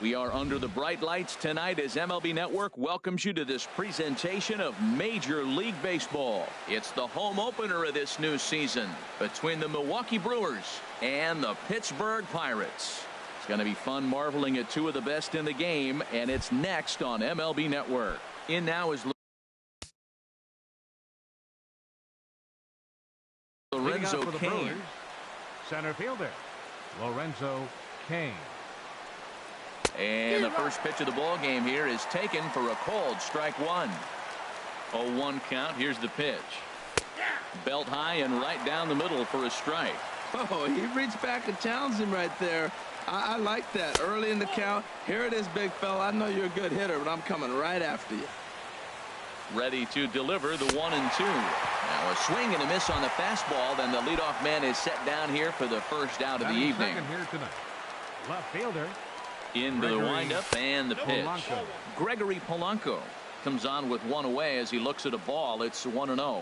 We are under the bright lights tonight as MLB Network welcomes you to this presentation of Major League Baseball. It's the home opener of this new season between the Milwaukee Brewers and the Pittsburgh Pirates. It's going to be fun marveling at two of the best in the game, and it's next on MLB Network. In now is Lorenzo Cain. Center fielder Lorenzo Cain. And the first pitch of the ball game here is taken for a called strike one. 0-1 count. Here's the pitch. Belt high and right down the middle for a strike. Oh, he reached back and challenged him right there. I like that early in the count. Here it is, big fella. I know you're a good hitter, but I'm coming right after you. Ready to deliver the 1-2. Now a swing and a miss on the fastball. Then the leadoff man is set down here for the first out of the evening. Here tonight, left fielder. Into the windup and the pitch. Gregory Polanco comes on with one away as he looks at a ball. It's 1-0.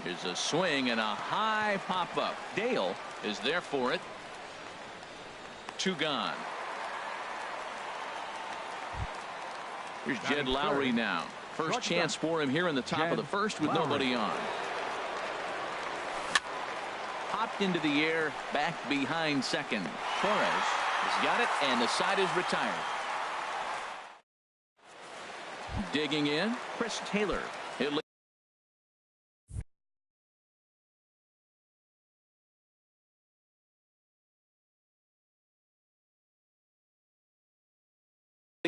Here's a swing and a high pop-up. Dale is there for it. 2 gone. Here's Jed Lowry now. First chance for him here in the top of the first with nobody on. Popped into the air, back behind second. Torres has got it, and the side is retired. Digging in, Chris Taylor. It lead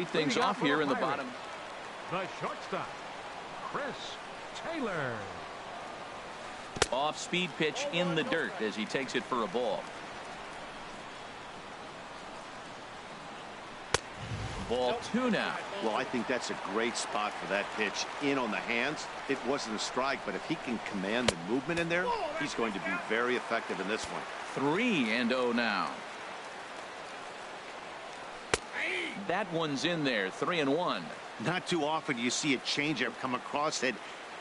things off here in the bottom. The shortstop, Chris Taylor. Off speed pitch in the dirt as he takes it for a ball. Ball 2 now. Well, I think that's a great spot for that pitch. In on the hands. It wasn't a strike, but if he can command the movement in there, he's going to be very effective in this one. 3-0 now. That one's in there. 3-1. Not too often do you see a changeup come across at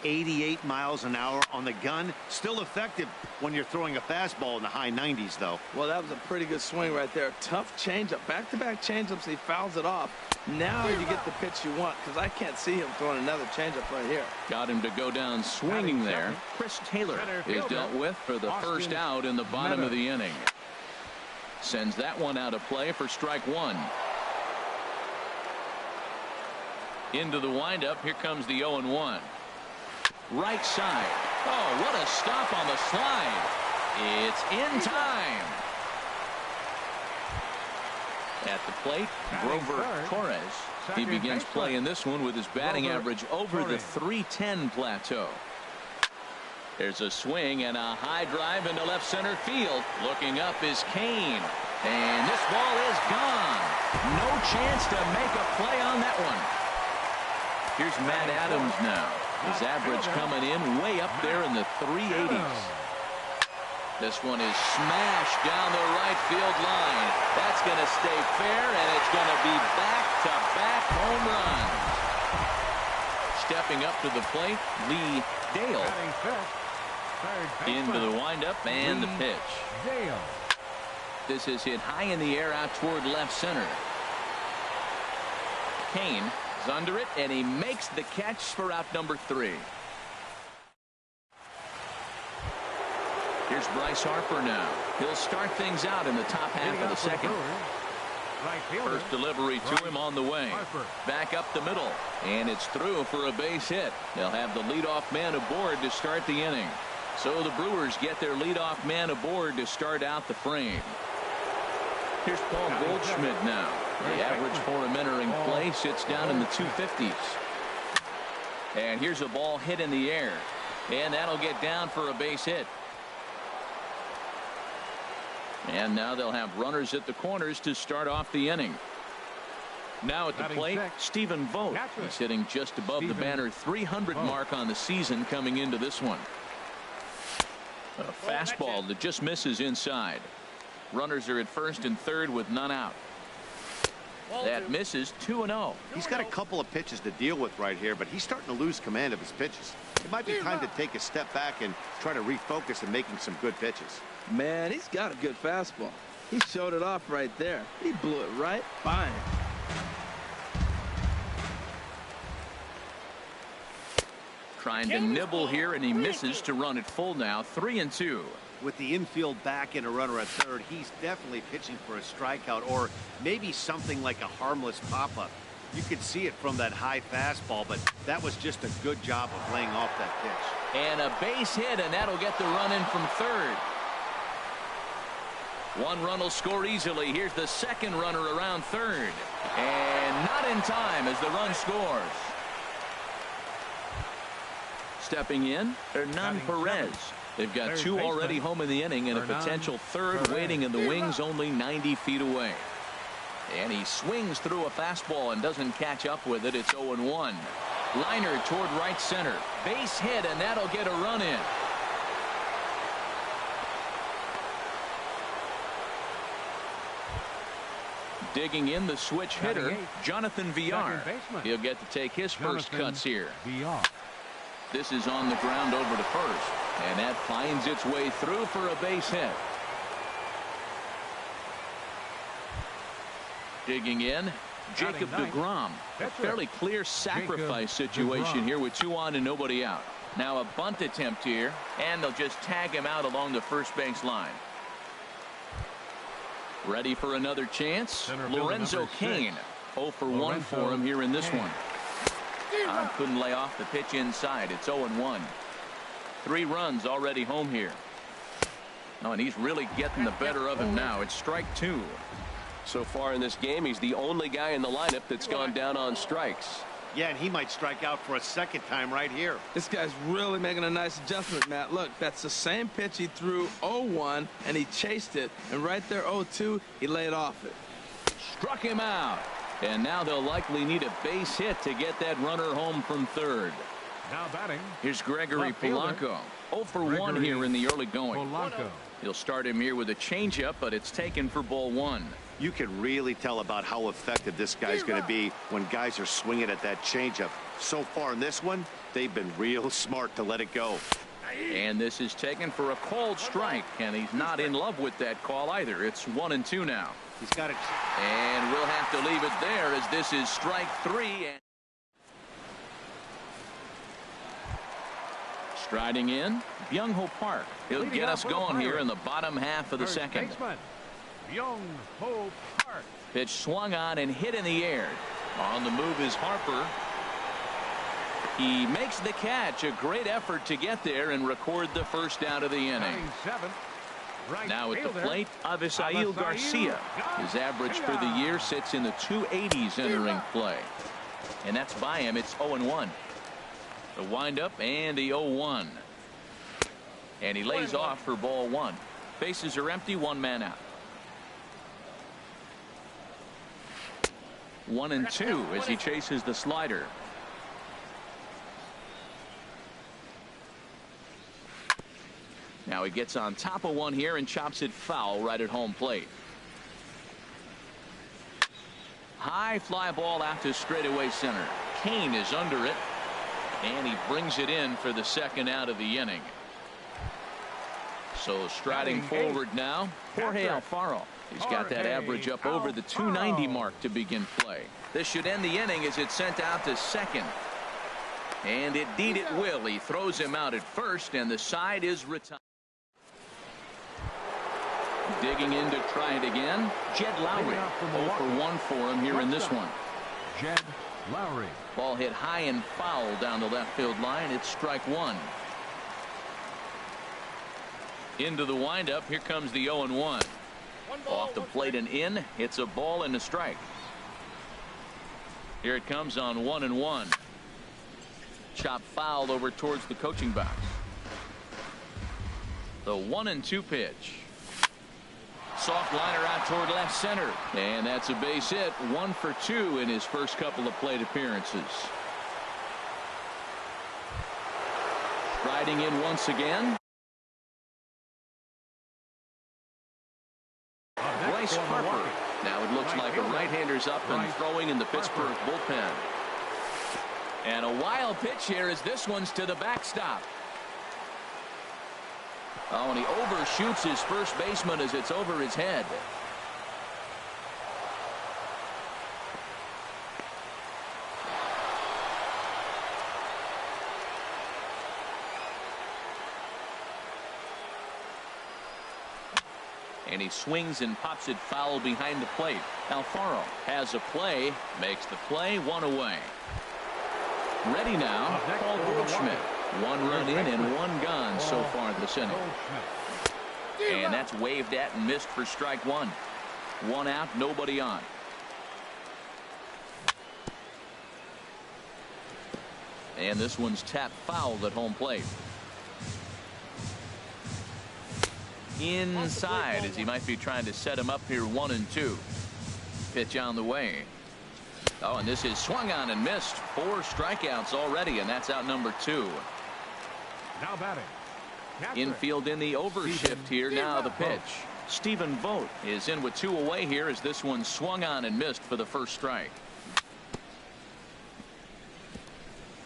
88 miles an hour on the gun. Still effective when you're throwing a fastball in the high 90s, though. Well, that was a pretty good swing right there. Tough changeup. Back-to-back changeups. He fouls it off. Now you get the pitch you want, because I can't see him throwing another changeup right here. Got him to go down swinging there. Chris Taylor is dealt with for the first out in the bottom of the inning. Sends that one out of play for strike 1. Into the windup. Here comes the 0-1. Right side. Oh, what a stop on the slide. It's in time. At the plate, Grover Torres. He begins play in this one with his batting average over the .310 plateau. There's a swing and a high drive into left center field. Looking up is Cain. And this ball is gone. No chance to make a play on that one. Here's Matt Adams now. His average coming in way up there in the 380s. This one is smashed down the right field line. That's going to stay fair, and it's going to be back-to-back home runs. Stepping up to the plate, Lee Dale. Into the windup and the pitch. This is hit high in the air out toward left center. Cain is under it, and he makes the catch for out number 3. Here's Bryce Harper now. He'll start things out in the top half of the second. First delivery to him on the way. Back up the middle, and it's through for a base hit. They'll have the leadoff man aboard to start the inning. So the Brewers get their leadoff man aboard to start out the frame. Here's Paul Goldschmidt now. The average for him entering play sits down in the 250s. And here's a ball hit in the air. And that'll get down for a base hit. And now they'll have runners at the corners to start off the inning. Now at the plate, Stephen Vogt. He's hitting just above the banner 300 mark on the season coming into this one. A fastball that just misses inside. Runners are at first and third with none out. That misses. 2-0. He's got a couple of pitches to deal with right here, but he's starting to lose command of his pitches. It might be time to take a step back and try to refocus and making some good pitches. Man, he's got a good fastball. He showed it off right there. He blew it right by him. Trying to nibble here, and he misses to run it full now. 3-2. With the infield back and a runner at third, he's definitely pitching for a strikeout or maybe something like a harmless pop-up. You could see it from that high fastball, but that was just a good job of laying off that pitch. And a base hit, and that'll get the run in from third. One run will score easily. Here's the second runner around third. And not in time as the run scores. Stepping in, Hernan Perez. They've got two already home in the inning and a potential third waiting in the wings only 90 feet away. And he swings through a fastball and doesn't catch up with it. It's 0-1. Liner toward right center. Base hit, and that'll get a run in. Digging in, the switch hitter, Jonathan Villar. He'll get to take his first cuts here. This is on the ground over to first, and that finds its way through for a base hit. Digging in, Jacob deGrom. A fairly clear sacrifice situation here with 2 on and nobody out. Now a bunt attempt here, and they'll just tag him out along the first base line. Ready for another chance. Lorenzo Cain. 0 for 1 for him here in this one. Couldn't lay off the pitch inside. It's 0-1. 3 runs already home here. Oh, and he's really getting the better of him now. It's strike 2. So far in this game, he's the only guy in the lineup that's gone down on strikes. Yeah, and he might strike out for a second time right here. This guy's really making a nice adjustment, Matt. Look, that's the same pitch he threw 0-1, and he chased it. And right there, 0-2, he laid off it. Struck him out. And now they'll likely need a base hit to get that runner home from third. Now batting. Here's Gregory Polanco. 0 for 1 here in the early going. He'll start him here with a changeup, but it's taken for ball 1. You can really tell about how effective this guy's going to be when guys are swinging at that changeup. So far in this one, they've been real smart to let it go. And this is taken for a called strike, and he's not in love with that call either. It's 1-2 now. He's got it. And we'll have to leave it there as this is strike 3. And striding in, Byung-Ho Park. He'll get us going here in the bottom half of the second. Byung-Ho Park. Pitch swung on and hit in the air. On the move is Harper. He makes the catch. A great effort to get there and record the first out of the inning. Now at the plate, Avisail Garcia. His average for the year sits in the 280s entering play. And that's by him. It's 0-1. The windup and the 0-1. And he lays off for ball 1. Bases are empty, 1 man out. 1-2 as he chases the slider. Now he gets on top of one here and chops it foul right at home plate. High fly ball out to straightaway center. Cain is under it, and he brings it in for the second out of the inning. So striding forward now, Jorge Alfaro. He's got that average up over the 290 mark to begin play. This should end the inning as it's sent out to second. And indeed it will. He throws him out at first, and the side is retired. Digging in to try it again, Jed Lowry. 0 for 1 for him here in this one. Jed Lowry. Ball hit high and foul down the left field line. It's strike 1. Into the windup. Here comes the 0-1. Off the plate and in. It's a ball and a strike. Here it comes on 1-1. Chop foul over towards the coaching box. The 1-2 pitch. Soft liner out toward left center. And that's a base hit. 1 for 2 in his first couple of plate appearances. Riding in once again. Bryce Harper. Now it looks like a right-hander's up and throwing in the Pittsburgh bullpen. And a wild pitch here as this one's to the backstop. Oh, and he overshoots his first baseman as it's over his head. And he swings and pops it foul behind the plate. Alfaro has a play, makes the play, one away. Ready now, Paul Goldschmidt. One run in and one gone so far this inning. And that's waved at and missed for strike one. One out, nobody on. And this one's tapped foul at home plate. Inside as he might be trying to set him up here 1-2. Pitch on the way. Oh, and this is swung on and missed. 4 strikeouts already, and that's out number 2. Now batting. Infield in the overshift here. Now the pitch. Stephen Vogt is in with 2 away here as this one swung on and missed for the first strike.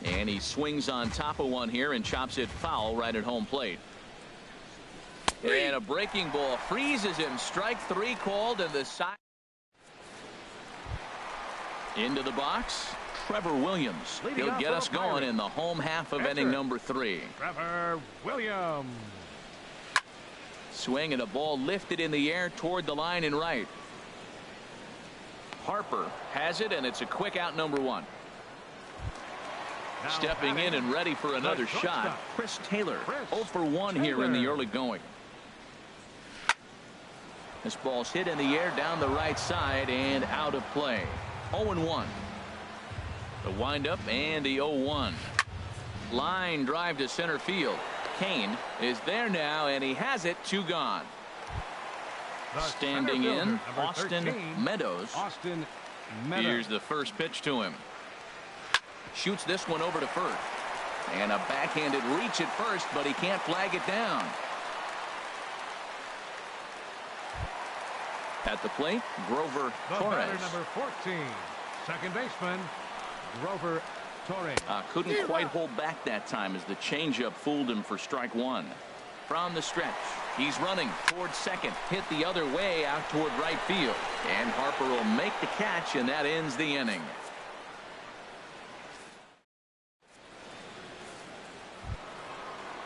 And he swings on top of one here and chops it foul right at home plate. And a breaking ball freezes him. Strike 3 called, and the side. Into the box, Trevor Williams. He'll get us going in the home half of inning number 3. Trevor Williams. Swing and a ball lifted in the air toward the line and right. Harper has it, and it's a quick out number 1. Stepping in and ready for another shot, Chris Taylor. 0 for 1 here in the early going. This ball's hit in the air down the right side and out of play. 0-1. The windup and the 0-1. Line drive to center field. Kane is there now, and he has it. 2 gone. Standing in, Austin Meadows. Here's the first pitch to him. Shoots this one over to first. And a backhanded reach at first, but he can't flag it down. At the plate, Grover Torres. Number 14, second baseman, Grover Torres. Couldn't quite hold back that time as the changeup fooled him for strike 1. From the stretch, he's running towards second. Hit the other way out toward right field. And Harper will make the catch, and that ends the inning.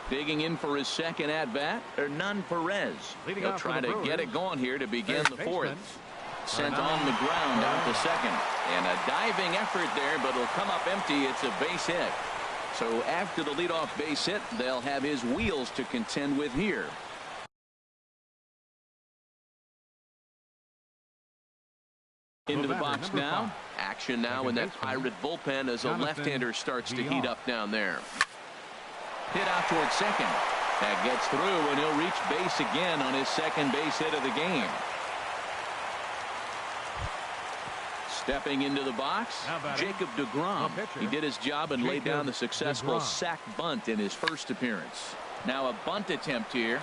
Digging in for his second at-bat, Hernan Perez. He'll try to get it going here to begin the 4th. Sent on the ground out to second. And a diving effort there, but it'll come up empty. It's a base hit. So after the leadoff base hit, they'll have his wheels to contend with here. Into the box now. Action now in that Pirate bullpen as a left-hander starts to heat up down there. Hit out towards second. That gets through, and he'll reach base again on his second base hit of the game. Stepping into the box, Jacob deGrom. He did his job and laid down the successful sac bunt in his first appearance. Now a bunt attempt here.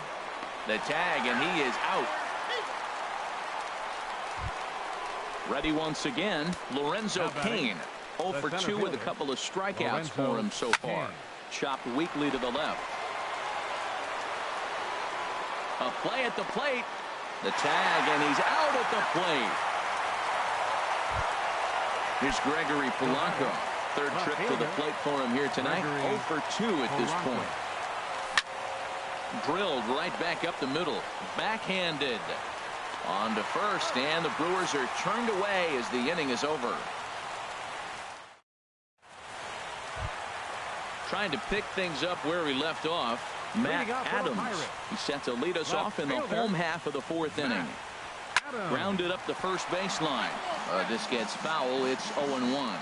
The tag, and he is out. Ready once again, Lorenzo Cain. 0 for 2 with a couple of strikeouts for him so far. Chopped weakly to the left. A play at the plate. The tag, and he's out at the plate. Here's Gregory Polanco. 3rd trip to the plate for him here tonight. 0 for 2 at this point. Drilled right back up the middle. Backhanded. On to first, and the Brewers are turned away as the inning is over. Trying to pick things up where he left off, Matt Adams. He's set to lead us off in the home half of the 4th inning. Grounded up the first baseline. This gets foul. It's 0-1.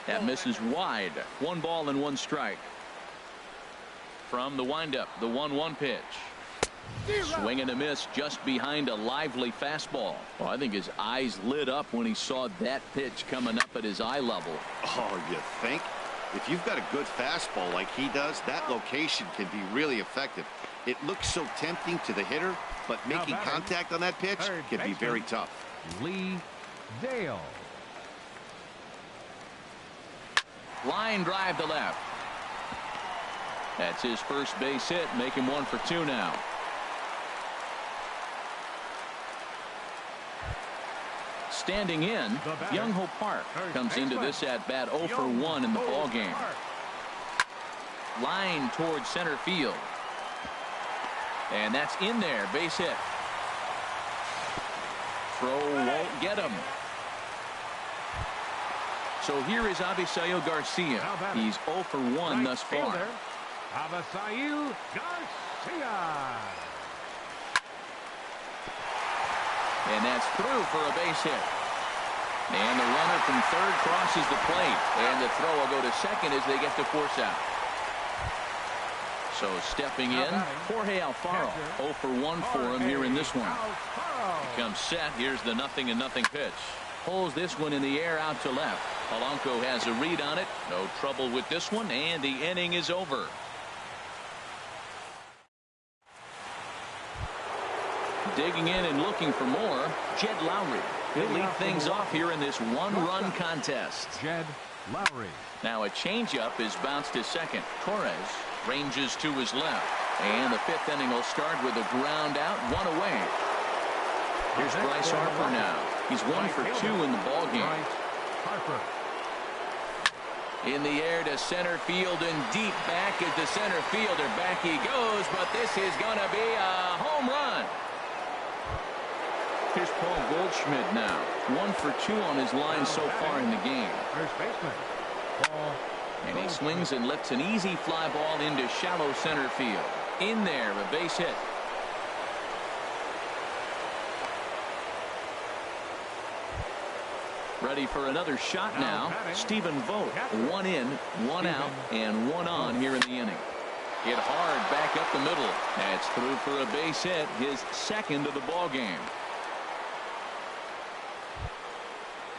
That misses wide. 1 ball and 1 strike. From the windup, the 1-1 pitch. Swing and a miss just behind a lively fastball. Well, I think his eyes lit up when he saw that pitch coming up at his eye level. Oh, you think? If you've got a good fastball like he does, that location can be really effective. It looks so tempting to the hitter, but making contact on that pitch can be very tough. Lee Dale. Line drive to left. That's his first base hit, make him 1 for 2 now. Standing in, Young-Ho Park comes into this at-bat 0 for 1 in the ballgame. Line towards center field. And that's in there. Base hit. Throw won't get him. So here is Avisail Garcia. He's 0 for 1 thus far. Avisail Garcia. And that's through for a base hit. And the runner from third crosses the plate. And the throw will go to second as they get the force out. So stepping in, Jorge Alfaro. 0 for 1 for him here in this one. He comes set. Here's the 0-0 pitch. Pulls this one in the air out to left. Polanco has a read on it. No trouble with this one, and the inning is over. Digging in and looking for more, Jed Lowry. He'll lead things off here in this one-run contest. Jed Lowry. Now a changeup is bounced to second. Torres ranges to his left. And the fifth inning will start with a ground out, 1 away. Here's Bryce Harper now. He's 1 for 2 in the ballgame. Harper. In the air to center field and deep back is the center fielder. Back he goes, but this is going to be a home run. Here's Paul Goldschmidt now. 1 for 2 on his line so far in the game. First baseman, Paul. And he swings and lifts an easy fly ball into shallow center field. In there, a base hit. Ready for another shot now. Stephen Vogt. 1 in, 1 out, and 1 on here in the inning. Hit hard back up the middle. That's through for a base hit, his second of the ball game.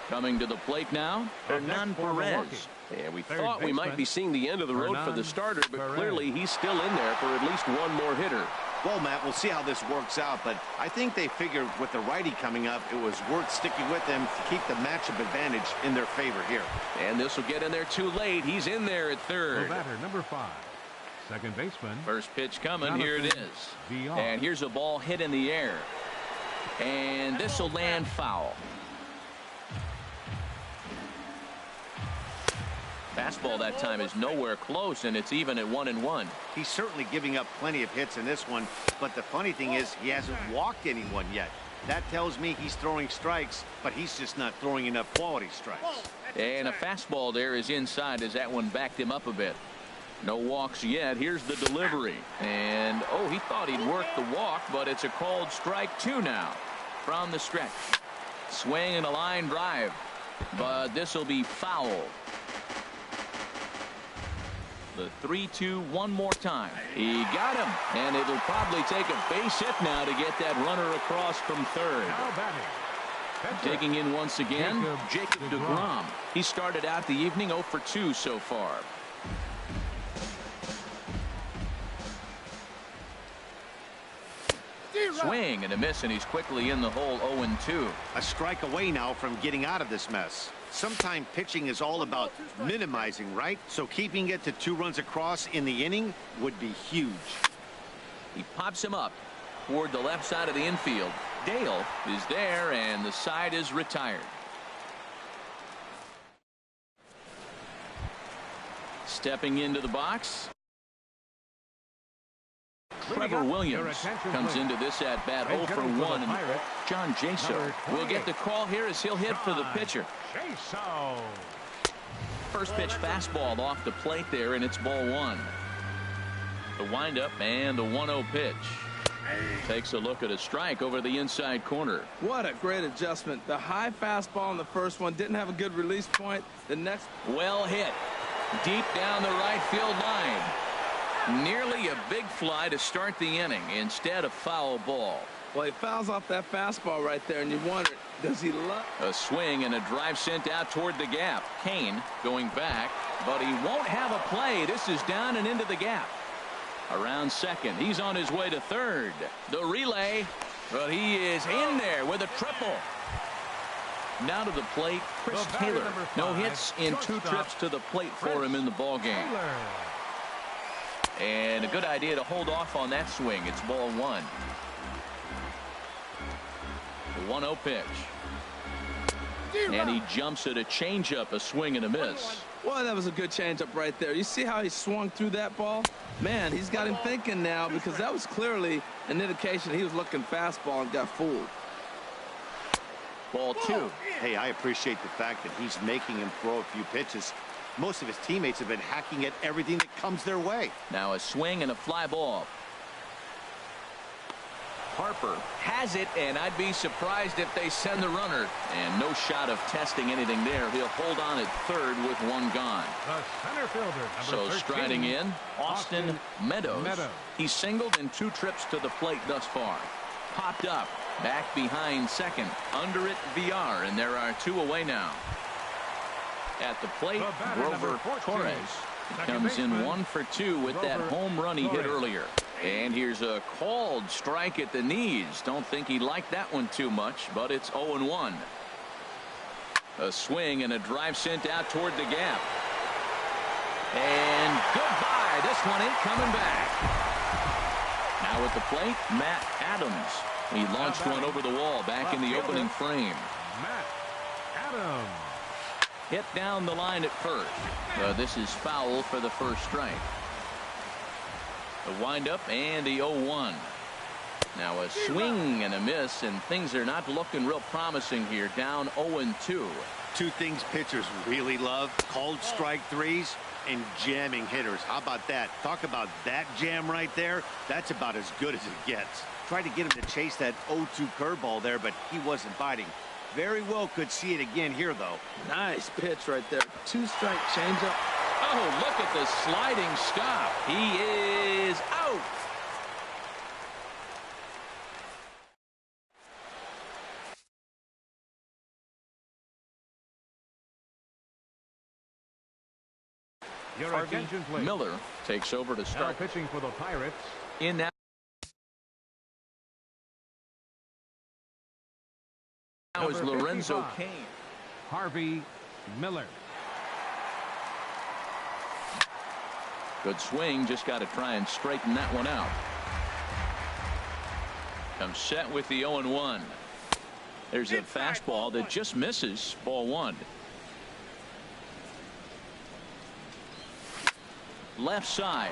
Coming to the plate now, Hernan Perez. Yeah, we thought we might be seeing the end of the road for the starter, but clearly he's still in there for at least one more hitter. Well, Matt, we'll see how this works out, but I think they figured with the righty coming up, it was worth sticking with them to keep the matchup advantage in their favor here. And this will get in there too late. He's in there at third. The batter, number 5, second baseman. First pitch coming. Here it is. And here's a ball hit in the air. And this will land foul. Fastball that time is nowhere close, and it's even at 1-1. He's certainly giving up plenty of hits in this one, but the funny thing is he hasn't walked anyone yet. That tells me he's throwing strikes, but he's just not throwing enough quality strikes. And a fastball there is inside as that one backed him up a bit. No walks yet. Here's the delivery. And, oh, he thought he'd work the walk, but it's a called strike 2 now from the stretch. Swing and a line drive, but this will be foul. The 3-2 one more time. He got him, and it'll probably take a base hit now to get that runner across from third. Taking in once again, Jacob deGrom. He started out the evening 0 for 2 so far. Swing and a miss, and he's quickly in the hole. 0-2. A strike away now from getting out of this mess. Sometimes pitching is all about minimizing, right? So keeping it to 2 runs across in the inning would be huge. He pops him up toward the left side of the infield. Dale is there, and the side is retired. Stepping into the box, Trevor Williams comes into this at bat 0 for 1. And John Jaso will get the call here as he'll hit for the pitcher. First pitch fastball off the plate there, and it's ball 1. The windup and the 1-0 pitch. Takes a look at a strike over the inside corner. What a great adjustment. The high fastball in the first one didn't have a good release point. The next, well hit deep down the right field line. Nearly a big fly to start the inning. Instead, a foul ball. Well, he fouls off that fastball right there, and you wonder, does he love? A swing and a drive sent out toward the gap. Kane going back, but he won't have a play. This is down and into the gap. Around second. He's on his way to third. The relay, but he is in there with a triple. Now to the plate, Chris Taylor. No hits in 2 trips to the plate for him in the ball game. And a good idea to hold off on that swing. It's ball 1. The 1-0 pitch. And he jumps at a changeup, a swing and a miss. Well, that was a good changeup right there. You see how he swung through that ball? Man, he's got him thinking now, because that was clearly an indication he was looking fastball and got fooled. Ball 2. Hey, I appreciate the fact that he's making him throw a few pitches. Most of his teammates have been hacking at everything that comes their way. Now a swing and a fly ball. Harper has it, and I'd be surprised if they send the runner. And no shot of testing anything there. He'll hold on at third with one gone. The center fielder, So 13, striding in, Austin Meadows. He's singled in 2 trips to the plate thus far. Popped up, back behind second. Under it, VR, and there are 2 away now. At the plate, Grover Torres comes in 1 for 2 with that home run he hit earlier. And here's a called strike at the knees. Don't think he liked that one too much, but it's 0-1. A swing and a drive sent out toward the gap. And goodbye. This one ain't coming back. Now at the plate, Matt Adams. He launched one over the wall back in the opening frame. Matt Adams. Hit down the line at first. This is foul for the first strike. The windup and the 0-1. Now a swing and a miss, and things are not looking real promising here. Down 0-2. 2 things pitchers really love: called strike threes and jamming hitters. How about that? Talk about that jam right there. That's about as good as it gets. Tried to get him to chase that 0-2 curveball there, but he wasn't biting. Very well could see it again here, though. Nice pitch right there. 2-strike changeup. Oh, look at the sliding stop. He is out. Your attention, please. Miller takes over to Now start. pitching for the Pirates. In that. Now is Lorenzo 55. Cain. Harvey Miller. Good swing, just got to try and straighten that one out. Comes set with the 0-1. There's a fastball that just misses. Ball 1. Left side.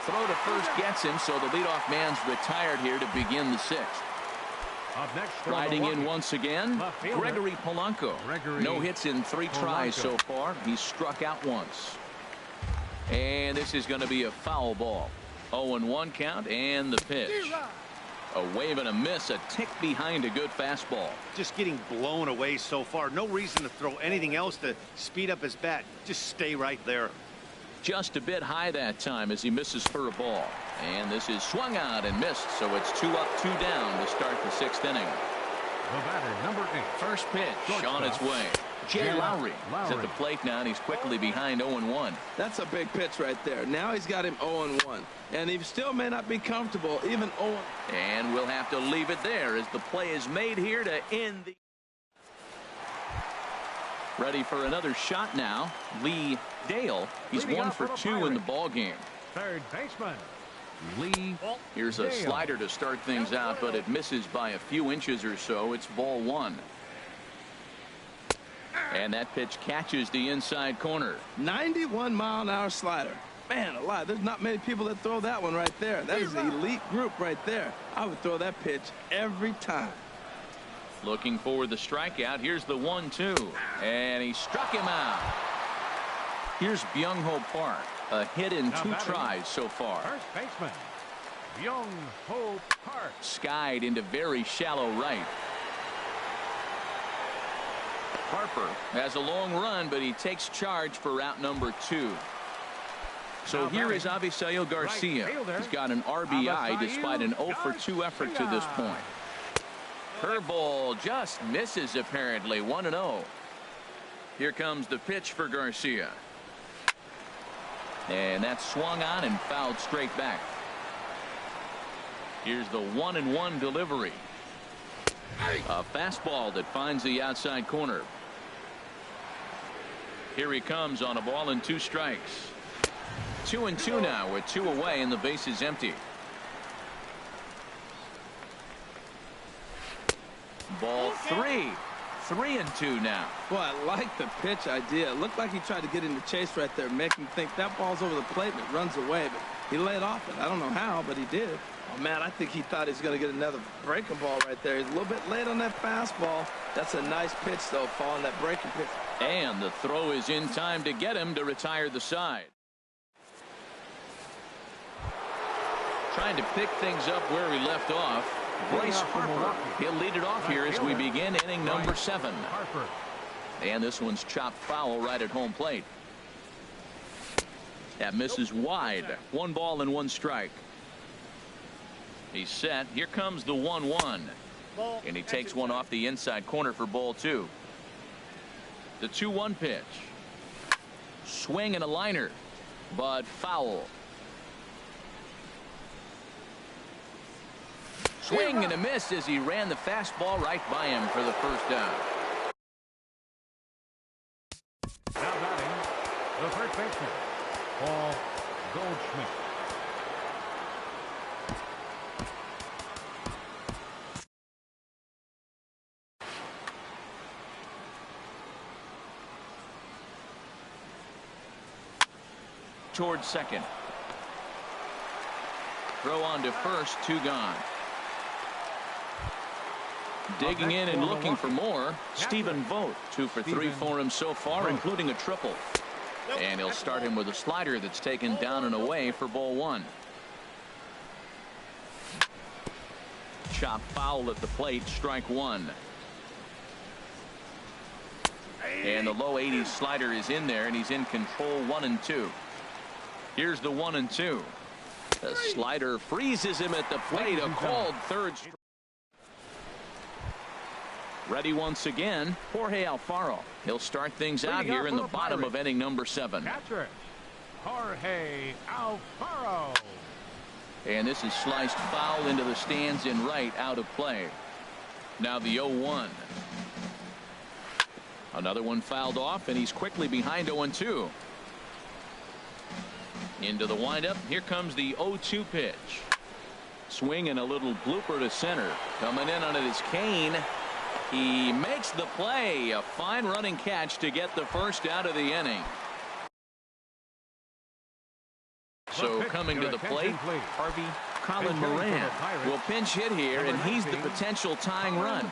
Throw to first gets him, so the leadoff man's retired here to begin the 6th. Up next, Riding in once again, left fielder, Gregory Polanco. No hits in 3 tries Polanco. so far. He's struck out once. And this is going to be a foul ball. 0-1 count, and the pitch. A wave and a miss, a tick behind a good fastball. Just getting blown away so far. No reason to throw anything else to speed up his bat. Just stay right there. Just a bit high that time as he misses for a ball. And this is swung out and missed, so it's 2 up, 2 down to start the 6th inning. The batter, number 8. First pitch on its way. Jay Lowry is at the plate now, and he's quickly behind 0-1. That's a big pitch right there. Now he's got him 0-1. And he still may not be comfortable, even 0. And we'll have to leave it there as the play is made here to end the. Ready for another shot now. Lee Dale. He's 1 for 2 in the ball game. Third baseman, Lee. Here's a Dale. slider to start things out, but it misses by a few inches or so. It's ball 1. And that pitch catches the inside corner. 91-mile-an-hour slider. Man alive, there's not many people that throw that one right there. That is an elite group right there. I would throw that pitch every time. Looking for the strikeout. Here's the 1-2. And he struck him out. Here's Byung-Ho Park. A hit in 2 tries so far. First baseman, Byung-Ho Park. Skied into very shallow right. Harper has a long run, but he takes charge for route number 2. So here is Avisail Garcia. He's got an RBI despite an 0 for 2 effort to this point. Curveball just misses apparently. 1-0. Here comes the pitch for Garcia. And that's swung on and fouled straight back. Here's the 1-1 delivery. A fastball that finds the outside corner. Here he comes on a ball and 2 strikes. 2-2 now with 2 away and the base is empty. Ball 3. 3-2 now. Boy, I like the pitch idea. It looked like he tried to get into chase right there, make him think that ball's over the plate and it runs away. But he laid off it. I don't know how, but he did. Oh, man, I think he thought he was going to get another breaking ball right there. He's a little bit late on that fastball. That's a nice pitch, though, following that breaking pitch. And the throw is in time to get him to retire the side. Trying to pick things up where he left off. Bryce Harper. He'll lead it off here as we begin inning number 7. And this one's chopped foul right at home plate. That misses wide. 1 ball and 1 strike. He's set. Here comes the 1-1. And he takes one off the inside corner for ball 2. The 2-1 pitch. Swing and a liner, but foul. Swing and a miss as he ran the fastball right by him for the first down. Now batting, the first baseman, Paul Goldschmidt. Towards second. Throw on to first, 2 gone. Digging in and looking for more, Stephen Vogt. 2 for 3 for him so far, including a triple. And he'll start him with a slider that's taken down and away for ball 1. Chop foul at the plate, strike 1. And the low 80s slider is in there, and he's in control. 1-2. Here's the 1-2. The slider freezes him at the plate. A called third strike. Ready once again, Jorge Alfaro. He'll start things out here in the bottom of inning number 7. Catcher, Jorge Alfaro. And this is sliced foul into the stands in right, out of play. Now the 0-1. Another one fouled off, and he's quickly behind 0-2. Into the windup. Here comes the 0-2 pitch. Swing and a little blooper to center. Coming in on it is Kane. He makes the play. A fine running catch to get the first out of the inning. So coming to the plate, Harvey Colin Moran will pinch hit here, and he's the potential tying run.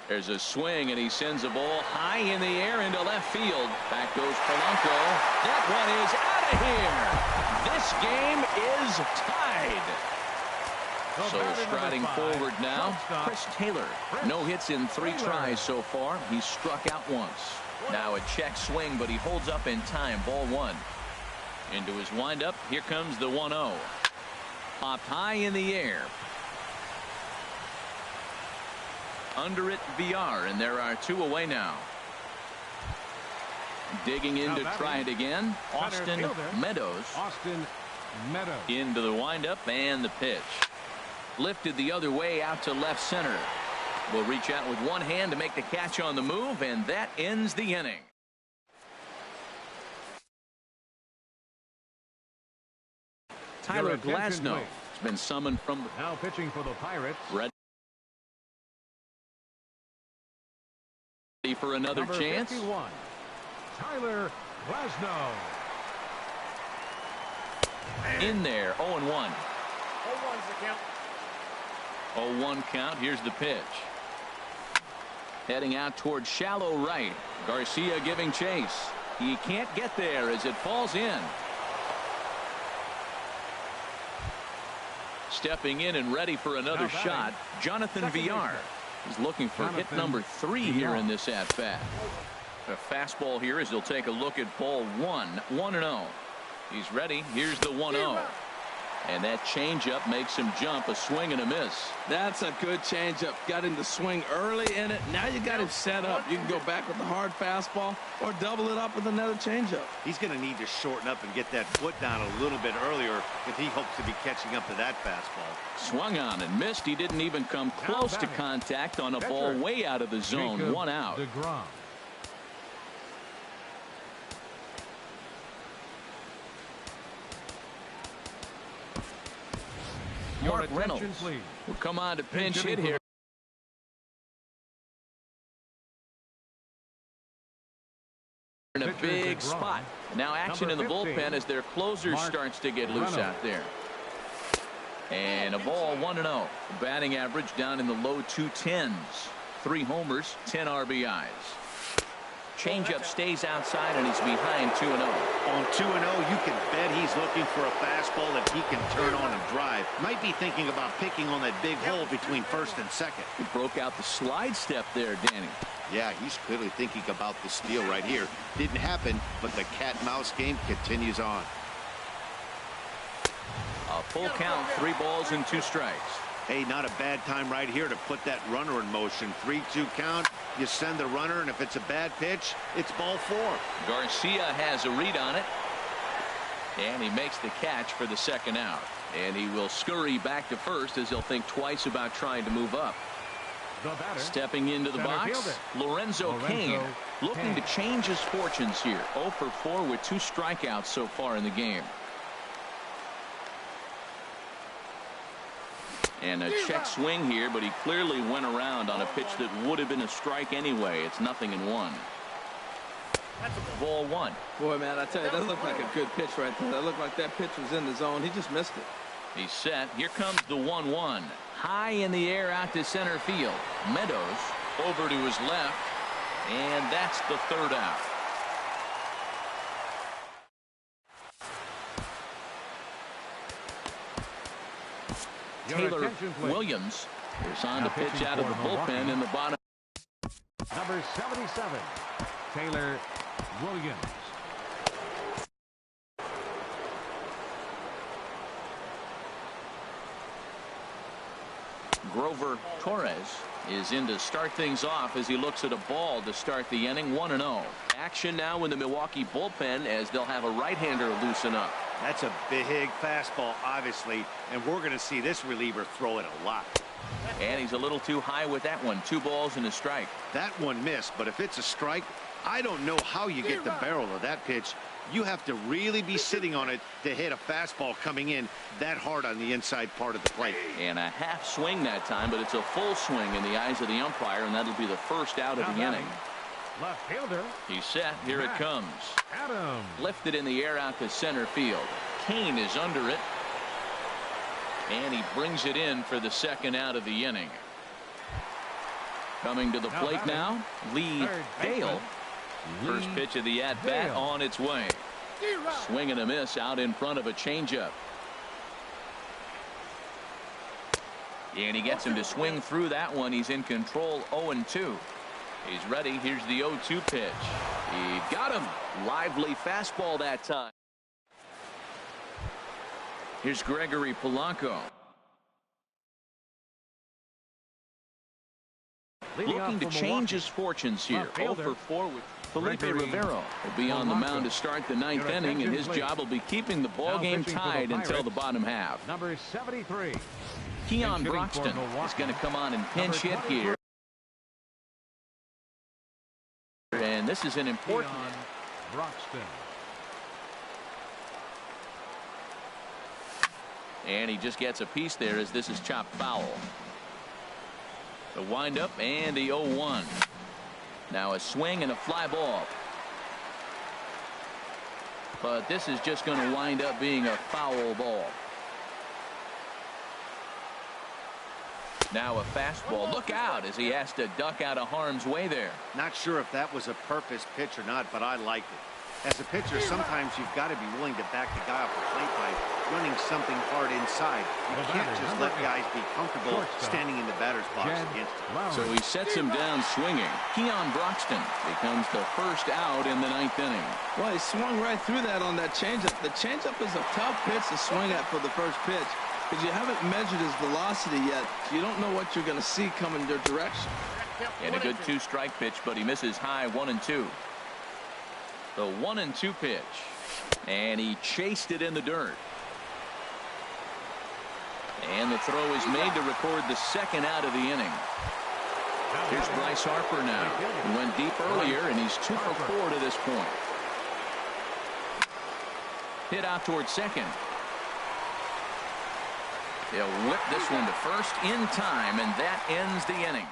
There's a swing, and he sends a ball high in the air into left field. Back goes Polanco. That one is out of here. This game is tied. So striding forward now, Chris Taylor. No hits in 3 tries so far. He's struck out once. Now a check swing, but he holds up in time. Ball 1. Into his windup. Here comes the 1-0. Popped high in the air. Under it, VR, and there are 2 away now. Digging in to try it again, Austin Meadows. Into the windup and the pitch. Lifted the other way out to left center. Will reach out with one hand to make the catch on the move, and that ends the inning. Tyler Glasnow has been summoned from the now pitching for the Pirates. Ready for another Number chance. 51, Tyler Glasnow. In there, 0-1. 0-1's the count. 0-1 count. Here's the pitch. Heading out toward shallow right. Garcia giving chase. He can't get there as it falls in. Stepping in and ready for another shot, Jonathan Villar. He's looking for hit number 3 here in this at-bat. A fastball here as he'll take a look at ball 1. 1-0. He's ready. Here's the 1-0. And that changeup makes him jump. A swing and a miss. That's a good changeup. Got him to swing early in it. Now you got him set up. You can go back with the hard fastball or double it up with another changeup. He's going to need to shorten up and get that foot down a little bit earlier if he hopes to be catching up to that fastball. Swung on and missed. He didn't even come close to contact on a ball way out of the zone. 1 out. Mark Reynolds will come on to pinch hit here. In a big spot. Now action in the bullpen as their closer starts to get loose out there. And a ball 1-0. Batting average down in the low 210s. 3 homers, 10 RBIs. Changeup stays outside and he's behind 2-0. On 2-0, you can bet he's looking for a fastball that he can turn on and drive. Might be thinking about picking on that big hole between first and second. He broke out the slide step there, Danny. Yeah, he's clearly thinking about the steal right here. Didn't happen, but the cat-mouse game continues on. A full count, 3 balls and 2 strikes. Hey, not a bad time right here to put that runner in motion. 3-2 count. You send the runner, and if it's a bad pitch, it's ball 4. Garcia has a read on it. And he makes the catch for the second out. And he will scurry back to first as he'll think twice about trying to move up. Stepping into the box, Lorenzo Cain, looking to change his fortunes here. 0 for 4 with 2 strikeouts so far in the game. And a check swing here, but he clearly went around on a pitch that would have been a strike anyway. It's 0-1. Ball 1. Boy, man, I tell you, that looked like a good pitch right there. That looked like that pitch was in the zone. He just missed it. He's set. Here comes the 1-1. High in the air out to center field. Meadows over to his left. And that's the 3rd out. Taylor Williams is on to pitch out of the bullpen in the bottom. Number 77, Taylor Williams. Grover Torres is in to start things off as he looks at a ball to start the inning. 1-0. Action now in the Milwaukee bullpen as they'll have a right-hander loosen up. That's a big fastball, obviously, and we're going to see this reliever throw it a lot. And he's a little too high with that one. 2 balls and a strike. That one missed, but if it's a strike, I don't know how you get the barrel of that pitch. You have to really be sitting on it to hit a fastball coming in that hard on the inside part of the plate. And a half swing that time, but it's a full swing in the eyes of the umpire, and that'll be the first out of the inning. Left fielder. He's set. Here it comes. Adam. Lifted in the air out to center field. Cain is under it. And he brings it in for the second out of the inning. Coming to the plate now, Lee Dale. First pitch of the at-bat on its way. Swing and a miss out in front of a changeup. And he gets him to swing through that one. He's in control. 0-2. He's ready. Here's the 0-2 pitch. He got him. Lively fastball that time. Here's Gregory Polanco. Looking to change his fortunes here. 0 for 4 with Felipe Rivero will be on the mound to start the 9th inning, and his job will be keeping the ball game tied until the bottom half. Number 73. Keon Broxton is going to come on and pinch hit here. And this is an important. Broxton. And he just gets a piece there as this is chopped foul. The windup and the 0-1. Now a swing and a fly ball. But this is just going to wind up being a foul ball. Now a fastball. Look out as he has to duck out of harm's way there. Not sure if that was a purpose pitch or not, but I liked it. As a pitcher, sometimes you've got to be willing to back the guy off the plate by running something hard inside. You can't just let guys be comfortable standing in the batter's box against him. So he sets him down swinging. Keon Broxton becomes the first out in the 9th inning. Well, he swung right through that on that changeup. The changeup is a tough pitch to swing at for the first pitch because you haven't measured his velocity yet. You don't know what you're going to see coming your direction. And a good 2-strike pitch, but he misses high. 1-2. The 1-2 pitch, and he chased it in the dirt. And the throw is made to record the second out of the inning. Here's Bryce Harper now. He went deep earlier, and he's 2 for 4 to this point. Hit out towards second. He'll whip this one to first in time, and that ends the inning.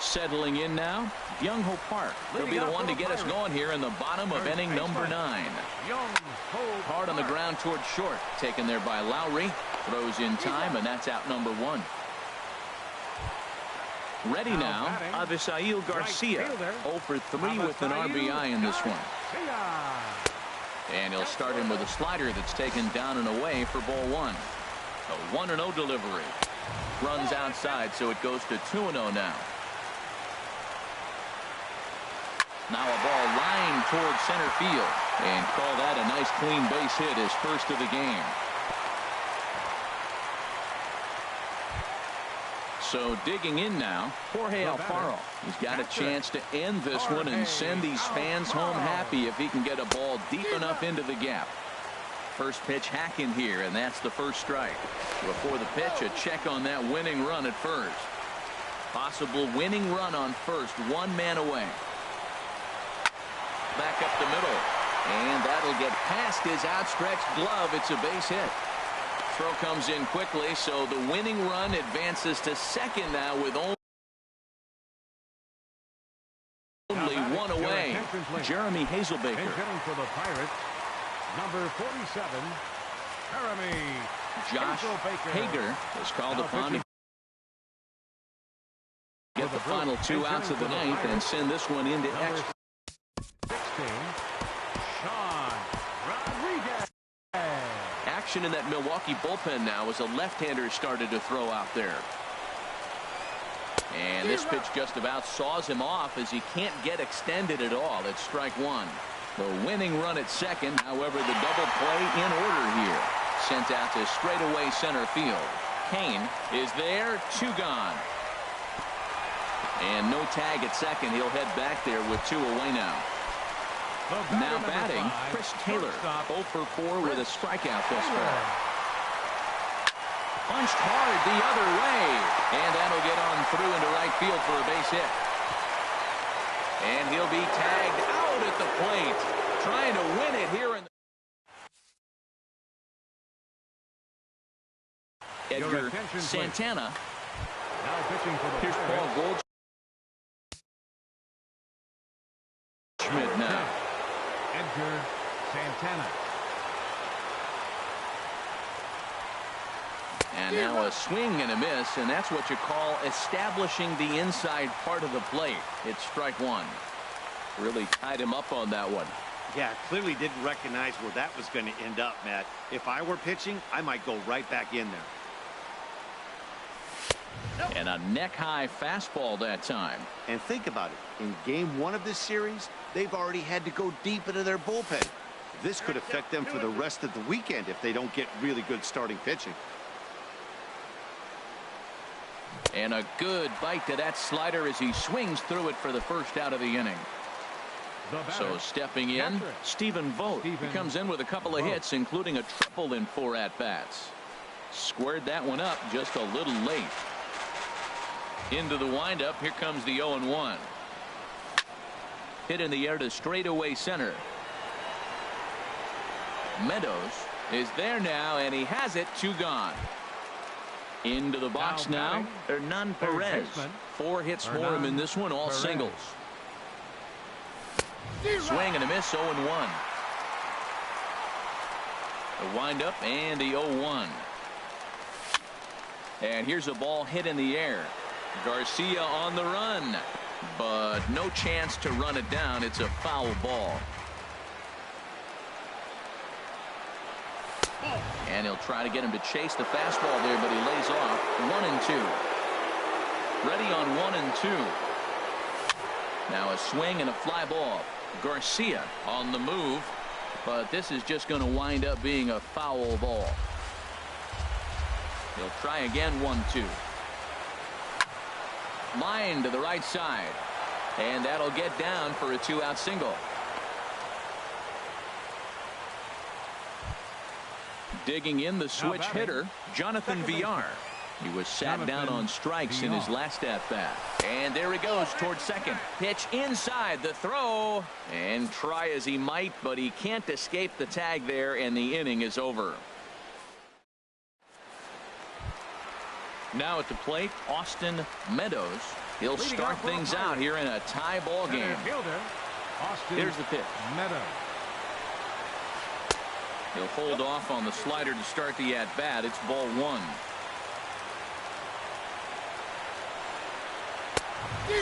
Settling in now, Byung-Ho Park. He'll be the one to get us going here in the bottom of inning number 9. Hard on the ground towards short. Taken there by Lowry. Throws in time, and that's out number 1. Ready now, Avisail Garcia. 0 for 3 with an RBI in this one. And he'll start him with a slider that's taken down and away for ball 1. A 1-0 delivery. Runs outside, so it goes to 2-0 now. Now a ball lined towards center field. And call that a nice clean base hit, his first of the game. So digging in now, Jorge Alfaro. He's got a chance to end this one and send these fans home happy if he can get a ball deep enough into the gap. First pitch hacking here, and that's the first strike. Before the pitch, a check on that winning run at first. Possible winning run on first, 1 man away. Back up the middle, and that'll get past his outstretched glove. It's a base hit. Throw comes in quickly, so the winning run advances to second now with only 1 away. Jeremy Hazelbaker. Hitting for the Pirates, number 47, Jeremy Josh Hager is called upon to get the final 2 outs of the 9th and send this one into extra. 16, Sean Rodriguez. Action in that Milwaukee bullpen now as a left-hander started to throw out there. And this pitch just about saws him off as he can't get extended at all. It's strike 1. The winning run at second. However, the double play in order here. Sent out to straightaway center field. Kane is there. 2 gone. And no tag at second. He'll head back there with 2 away now. Now batting, Chris Taylor. 0 for 4 with a strikeout thus far. Punched hard the other way. And that'll get on through into right field for a base hit. And he'll be tagged out at the plate. Trying to win it here in the Edgar Santana. Now pitching for the Here's Paul Goldschmidt now. Edgar Santana. And now a swing and a miss, and that's what you call establishing the inside part of the plate. It's strike 1. Really tied him up on that one. Yeah, clearly didn't recognize where that was going to end up, Matt. If I were pitching, I might go right back in there. And a neck-high fastball that time. And think about it. In game 1 of this series, they've already had to go deep into their bullpen. This could affect them for the rest of the weekend if they don't get really good starting pitching. And a good bite to that slider as he swings through it for the first out of the inning. So stepping in, Stephen Vogt. He comes in with a couple of hits, including a triple in 4 at-bats. Squared that one up just a little late. Into the windup, here comes the 0-1. Hit in the air to straightaway center. Meadows is there now, and he has it. 2 gone. Into the box now, Hernan Perez. 4 hits for him in this one, all singles. Swing and a miss, 0-1. The windup and the 0-1. And here's a ball hit in the air. Garcia on the run, but no chance to run it down. It's a foul ball. And he'll try to get him to chase the fastball there, but he lays off. 1-2. Ready on 1-2. Now a swing and a fly ball. Garcia on the move, but this is just going to wind up being a foul ball. He'll try again. 1-2. Line to the right side, and that'll get down for a 2-out single. Digging in, the switch hitter, Jonathan Villar. He was sat down on strikes in his last at-bat. And there he goes towards second. Pitch inside, the throw. And try as he might, but he can't escape the tag there, and the inning is over. Now at the plate, Austin Meadows. He'll start things out here in a tie ball game. Here's the pitch. He'll hold off on the slider to start the at-bat. It's ball one.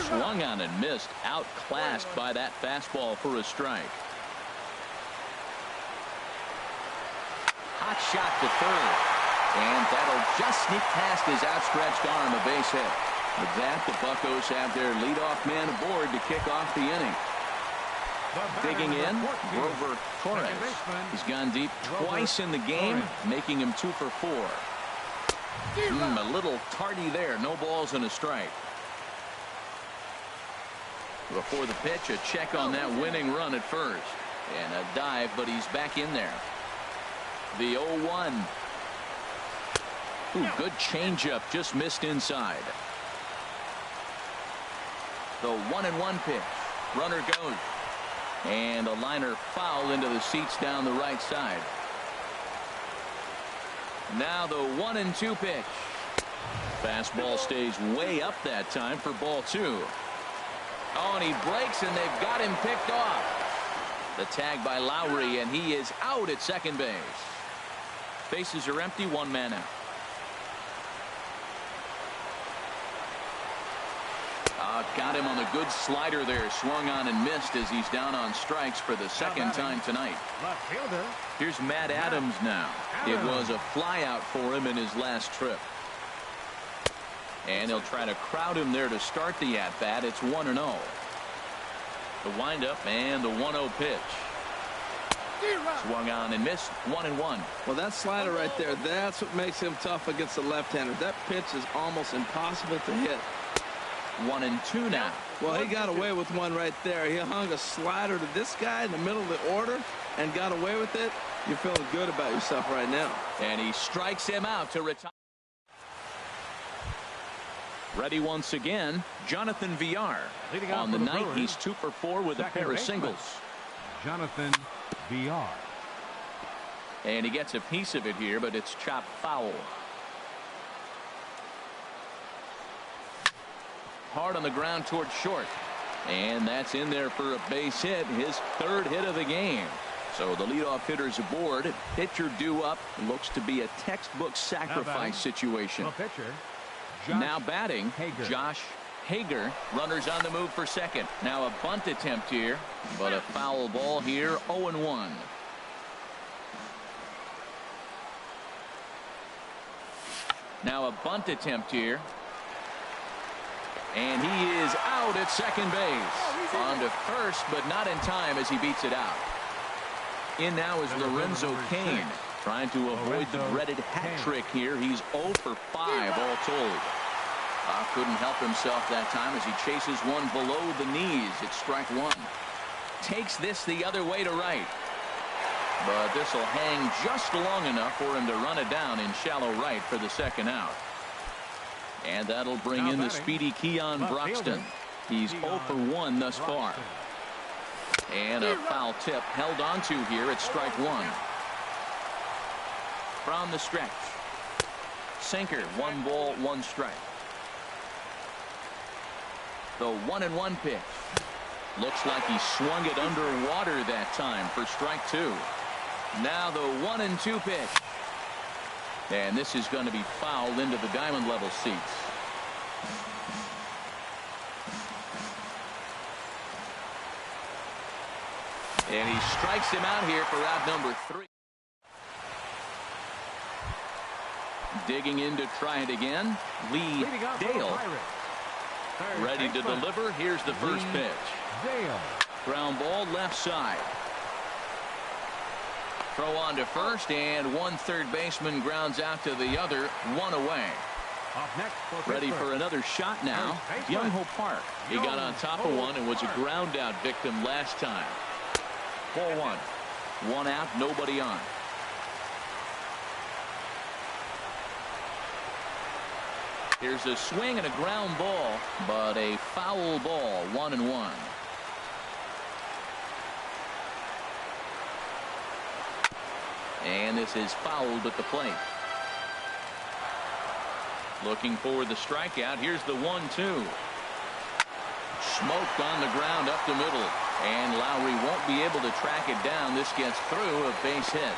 Swung on and missed. Outclassed by that fastball for a strike. Hot shot to third. And that'll just sneak past his outstretched arm, a base hit. With that, the Buccos have their leadoff man aboard to kick off the inning. Digging in, Grover Torres. He's gone deep twice in the game, making him 2 for 4. A little tardy there. No balls and a strike. Before the pitch, a check on that winning run at first. And a dive, but he's back in there. The 0-1. Ooh, good changeup, just missed inside. The 1-1 pitch. Runner goes. And a liner foul into the seats down the right side. Now the 1-2 pitch. Fastball stays way up that time for ball 2. Oh, and he breaks, and they've got him picked off. The tag by Lowry, and he is out at second base. Bases are empty, 1 man out. Got him on a good slider there. Swung on and missed as he's down on strikes for the second time tonight. Here's Matt Adams now. It was a flyout for him in his last trip. And he'll try to crowd him there to start the at-bat. It's 1-0. The windup and the 1-0 pitch. Swung on and missed. 1-1. Well, that slider right there, that's what makes him tough against the left-hander. That pitch is almost impossible to hit. 1-2 now. Well, he got away with one right there. He hung a slider to this guy in the middle of the order and got away with it. You're feeling good about yourself right now. And he strikes him out to retire. Ready once again, Jonathan Villar. On the night, he's 2 for 4 with a pair of singles. Jonathan Villar. And he gets a piece of it here, but it's chopped foul. Hard on the ground towards short. And that's in there for a base hit. His 3rd hit of the game. So the leadoff hitter's aboard. Pitcher due up. Looks to be a textbook sacrifice situation. Now batting, Josh Hager. Runners on the move for second. Now a bunt attempt here, but a foul ball here. 0-1. Now a bunt attempt here. And he is out at second base. On to first, but not in time as he beats it out. In now is Lorenzo Cain, trying to avoid the dreaded hat trick here. He's 0 for 5 all told. Couldn't help himself that time as he chases one below the knees. It's strike 1. Takes this the other way to right. But this will hang just long enough for him to run it down in shallow right for the second out. And that'll bring in the speedy Keon Broxton. He's 0 for 1 thus far. And a foul tip held onto here at strike 1. From the stretch. Sinker, 1 ball, 1 strike. The 1-1 pitch. Looks like he swung it underwater that time for strike 2. Now the 1-2 pitch. And this is going to be fouled into the diamond level seats. And he strikes him out here for out number 3. Digging in to try it again. Lee Dale. Ready to deliver. Here's the first pitch. Ground ball left side. Throw on to first, and 1 third baseman grounds out to the other. 1 away. Ready for another shot now. Young-Ho Park. He got on top of one and was a ground out victim last time. 4-1. 1 out, nobody on. Here's a swing and a ground ball, but a foul ball. 1-1. And this is fouled at the plate. Looking for the strikeout. Here's the 1-2. Smoked on the ground up the middle. And Lowry won't be able to track it down. This gets through a base hit.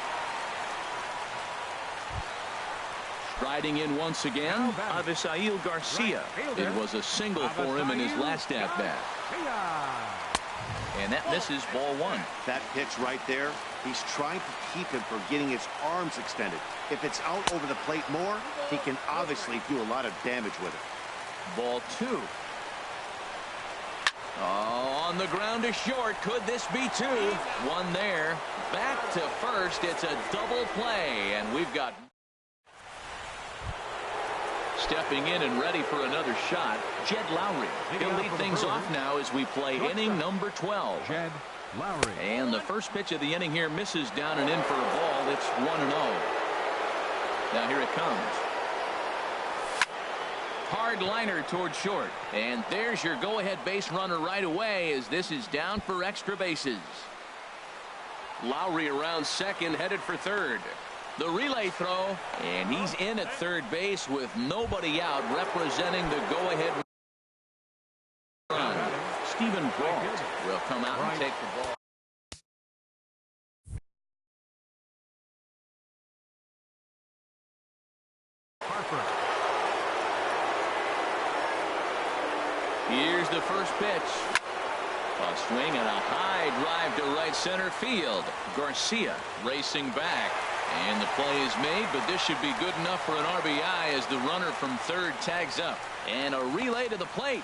Striding in once again, Avisail Garcia. It was a single for him in his last at-bat. And that misses ball one. That pitch right there, he's trying to keep him from getting his arms extended. If it's out over the plate more, he can obviously do a lot of damage with it. Ball two. Oh, on the ground to short. Could this be two? One there. Back to first. It's a double play, and we've got... Stepping in and ready for another shot, Jed Lowry. He'll lead things off now as we play inning number 12. Jed Lowry. And the first pitch of the inning here misses down and in for a ball. It's 1-0. Now here it comes. Hard liner toward short. And there's your go-ahead base runner right away as this is down for extra bases. Lowry around second, headed for third. The relay throw, and he's in at third base with nobody out, representing the go-ahead run. Stephen Brault will come out and take the ball. Here's the first pitch. A swing and a high drive to right center field. Garcia racing back. And the play is made, but this should be good enough for an RBI as the runner from third tags up. And a relay to the plate.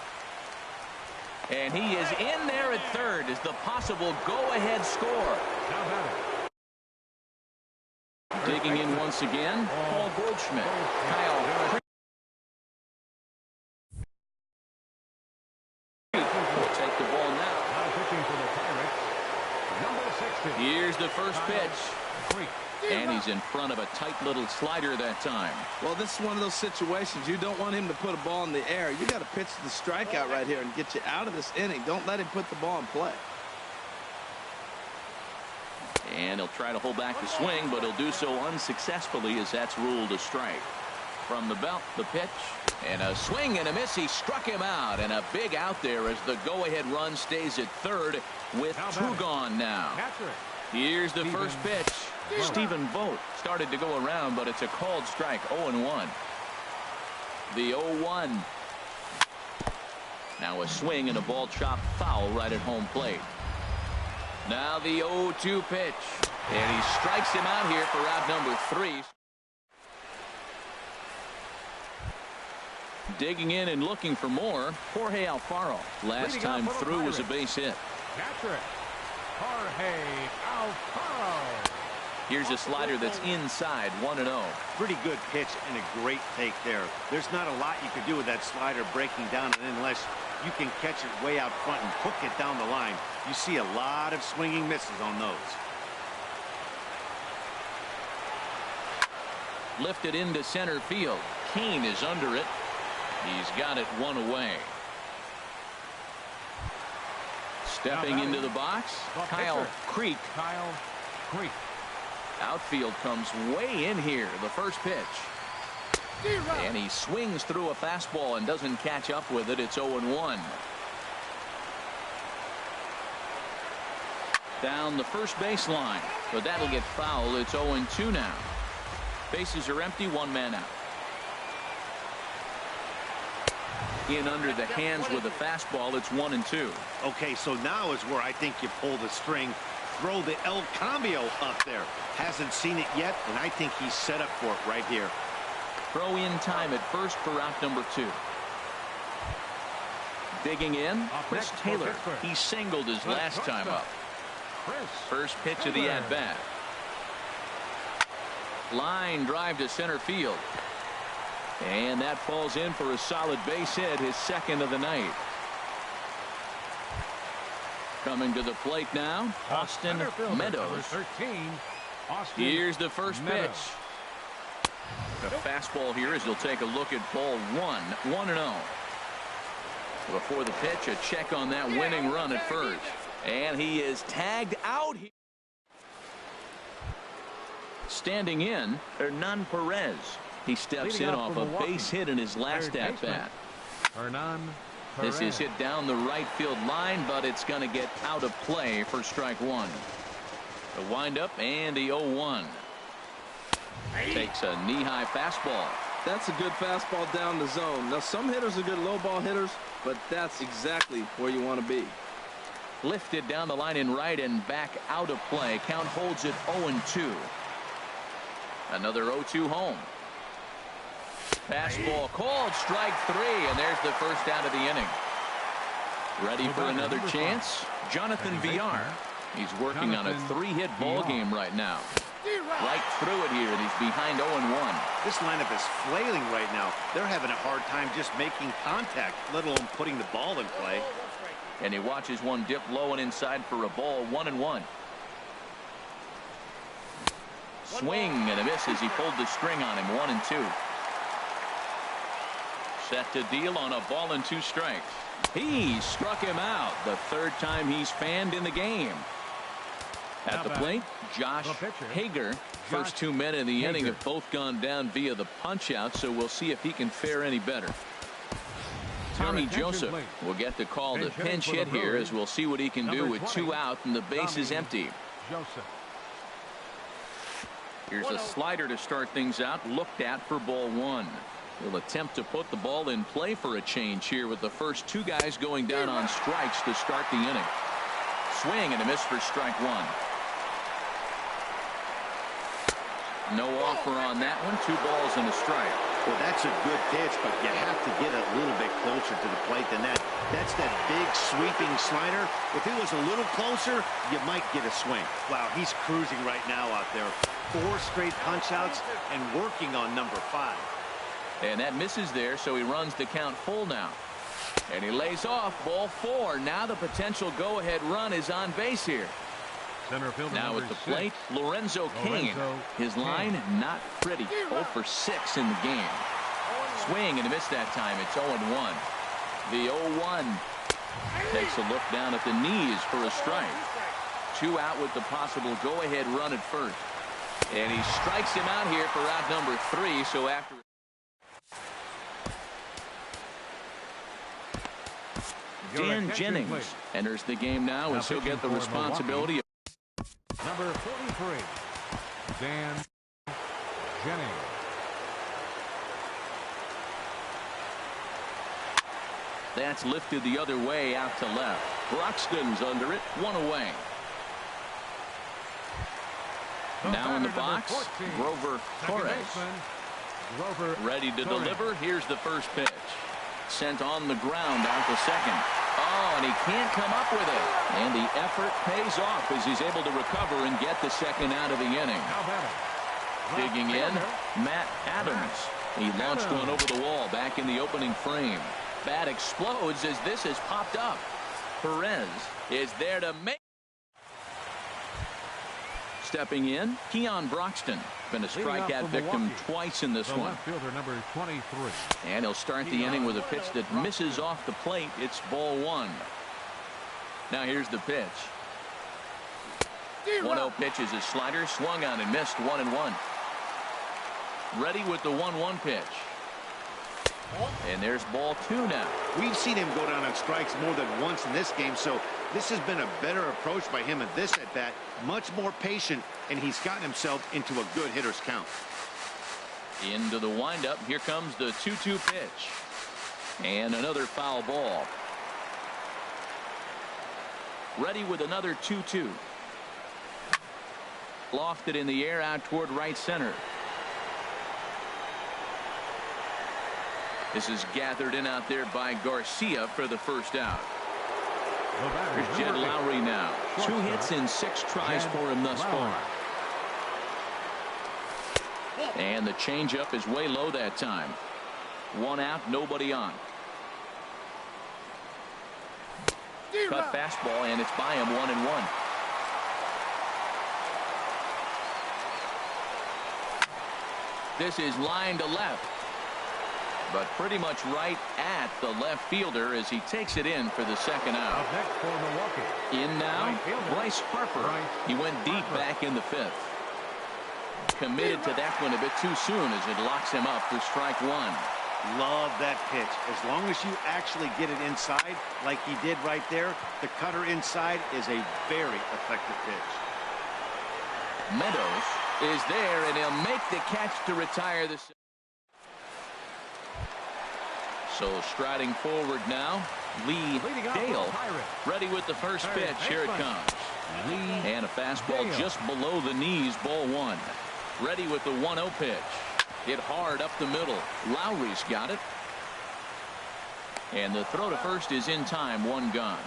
And he is in there at third as the possible go-ahead score. Digging in once again, Paul Goldschmidt. Kyle will take the ball now. Here's the first pitch. And he's in front of a tight little slider that time. Well, this is one of those situations. You don't want him to put a ball in the air. You got to pitch the strikeout right here and get you out of this inning. Don't let him put the ball in play. And he'll try to hold back the swing, but he'll do so unsuccessfully as that's ruled a strike. From the belt, the pitch, and a swing and a miss. He struck him out, and a big out there as the go-ahead run stays at third with two gone now. Here's the first pitch. Stephen Vogt started to go around, but it's a called strike. 0-1. The 0-1. Now a swing and a ball chopped foul right at home plate. Now the 0-2 pitch. And he strikes him out here for out number 3. Digging in and looking for more, Jorge Alfaro. Last time through was a base hit. Jorge Alfaro. Here's a slider that's inside. 1-0. Pretty good pitch and a great take there. There's not a lot you could do with that slider breaking down, and unless you can catch it way out front and hook it down the line, you see a lot of swinging misses on those. Lifted into center field. Kane is under it. He's got it one away. Stepping into the box, Kyle Creek. Outfield comes way in here. The first pitch. And he swings through a fastball and doesn't catch up with it. It's 0-1. Down the first baseline, but that'll get foul. It's 0-2 now. Bases are empty, one man out. In under the hands with a fastball. It's 1-2. Okay, so now is where I think you pull the string. Throw the El Cambio up there. Hasn't seen it yet, and I think he's set up for it right here. Throw in time at first for out number 2. Digging in, Chris Taylor. He singled his last time up. First pitch of the at-bat. Line drive to center field. And that falls in for a solid base hit, his second of the night. Coming to the plate now, Austin Meadows. Here's the first pitch. A fastball here as he'll take a look at ball 1. 1-0. Before the pitch, a check on that winning run at first. And he is tagged out here. Standing in, Hernan Perez. He steps in off a base hit in his last at-bat. Hernan This is hit down the right field line, but it's going to get out of play for strike one. The windup and the 0-1. Takes a knee-high fastball. That's a good fastball down the zone. Now, some hitters are good low ball hitters, but that's exactly where you want to be. Lifted down the line in right and back out of play. Count holds it 0-2. Another 0-2 home. Fastball called, strike three, and there's the first out of the inning. Ready for another chance? Jonathan Villar. He's working on a 3-hit ball game right now. Right through it here, and he's behind 0-1. This lineup is flailing right now. They're having a hard time just making contact, let alone putting the ball in play. And he watches one dip low and inside for a ball. 1-1. Swing and a miss as he pulled the string on him. 1-2. Set to deal on a ball and 2 strikes. He struck him out. The third time he's fanned in the game. At the plate, Josh Hager. First 2 men in the inning have both gone down via the punch out, so we'll see if he can fare any better. Tommy Joseph will get the call to pinch hit here, as we'll see what he can do with 2 out and the base is empty. Here's a slider to start things out, looked at for ball 1. He'll attempt to put the ball in play for a change here with the first 2 guys going down on strikes to start the inning. Swing and a miss for strike 1. No offer on that one. 2 balls and a strike. Well, that's a good pitch, but you have to get a little bit closer to the plate than that. That's that big sweeping slider. If it was a little closer, you might get a swing. Wow, he's cruising right now out there. 4 straight punch outs and working on number 5. And that misses there, so he runs the count full now. And he lays off ball 4. Now the potential go-ahead run is on base here. Now at the plate, Lorenzo Cain. His line, not pretty. 0 for 6 in the game. Swing and a miss that time. It's 0-1. The 0-1 takes a look down at the knees for a strike. 2 out with the possible go-ahead run at first. And he strikes him out here for out number 3. So after Dan Jennings enters the game now, and he'll get the responsibility. Number 43, Dan Jennings. That's lifted the other way out to left. Broxton's under it, 1 away. Now in the box, Grover Torres. Ready to deliver. Here's the first pitch. Sent on the ground out to second. Oh, and he can't come up with it. And the effort pays off as he's able to recover and get the second out of the inning. Digging in, Matt Adams. He launched one over the wall back in the opening frame. Bat explodes as this has popped up. Perez is there to make. Stepping in, Keon Broxton. Been a strikeout victim twice in this one. Number 23. And he'll start the inning with a pitch that misses off the plate. It's ball 1. Now here's the pitch. 1-0 pitch is a slider, swung on and missed. 1-1. Ready with the 1-1 pitch. And there's ball 2 now. We've seen him go down on strikes more than once in this game, so this has been a better approach by him at this at-bat. Much more patient, and he's gotten himself into a good hitter's count. Into the windup. Here comes the 2-2 pitch. And another foul ball. Ready with another 2-2. Lofted in the air out toward right center. This is gathered in out there by Garcia for the first out. Here's Jed Lowry now. 2 hits in 6 tries for him thus far. And the changeup is way low that time. 1 out, nobody on. Cut fastball, and it's by him. 1-1. This is line to left. But pretty much right at the left fielder as he takes it in for the second out. In now, Bryce Harper. He went deep back in the 5th. Committed to that one a bit too soon as it locks him up for strike 1. Love that pitch. As long as you actually get it inside, like he did right there, the cutter inside is a very effective pitch. Meadows is there, and he'll make the catch to retire this. So striding forward now, Lee Dale, ready with the first pitch. Here it comes. And a fastball just below the knees, ball one. Ready with the 1-0 pitch. Hit hard up the middle. Lowry's got it. And the throw to first is in time, one gone.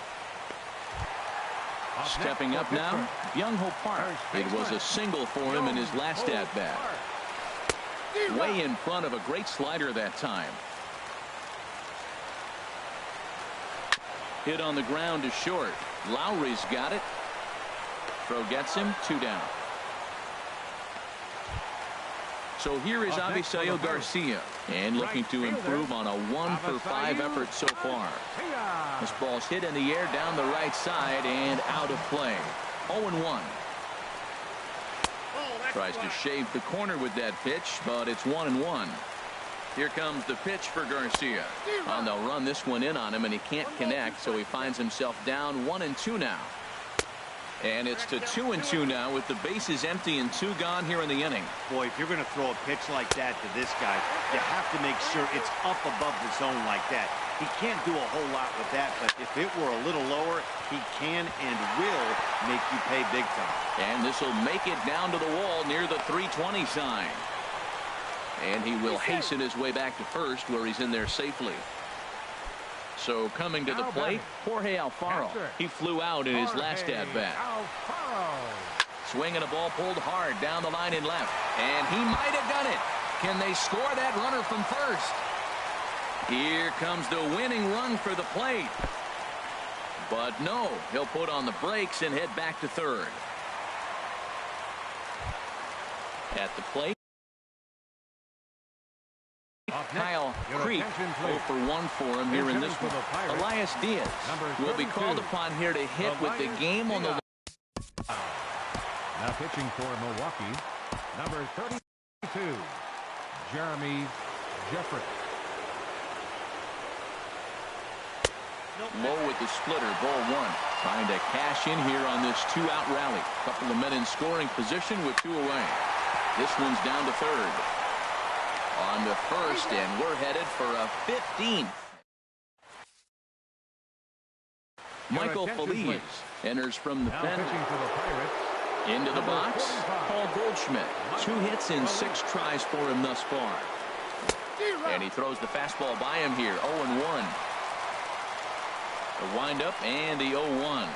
Stepping up now, Byung-Ho Park. It was a single for him in his last at-bat. Way in front of a great slider that time. Hit on the ground to short. Lowry's got it. Throw gets him, 2 down. So here is Avisail Garcia, and looking to improve on a 1-for-5 effort so far. This ball's hit in the air down the right side and out of play. 0-1. Tries to shave the corner with that pitch, but it's 1-1. Here comes the pitch for Garcia. Well, they'll run this one in on him, and he can't connect, so he finds himself down 1-2 now. And it's to 2-2 now with the bases empty and 2 gone here in the inning. Boy, if you're going to throw a pitch like that to this guy, you have to make sure it's up above the zone like that. He can't do a whole lot with that, but if it were a little lower, he can and will make you pay big time. And this will make it down to the wall near the 320 sign. And he will hasten his way back to first, where he's in there safely. So coming to the plate, Jorge Alfaro. He flew out in his last at-bat. Swinging a ball pulled hard down the line and left. And he might have done it. Can they score that runner from first? Here comes the winning run for the plate. But no, he'll put on the brakes and head back to third. At the plate, Kyle Creek, 0 for 1 for him here in this one. Elias Diaz will be called upon here to hit with the game on the line. Now pitching for Milwaukee, number 32, Jeremy Jeffress. Low with the splitter, ball one. Trying to cash in here on this 2-out rally. Couple of men in scoring position with 2 away. This one's down to third. On to first, and we're headed for a 15th. Michael Feliz enters from the pen. Into the box, Paul Goldschmidt. 2 hits in 6 tries for him thus far. And he throws the fastball by him here, 0-1. The windup and the 0-1.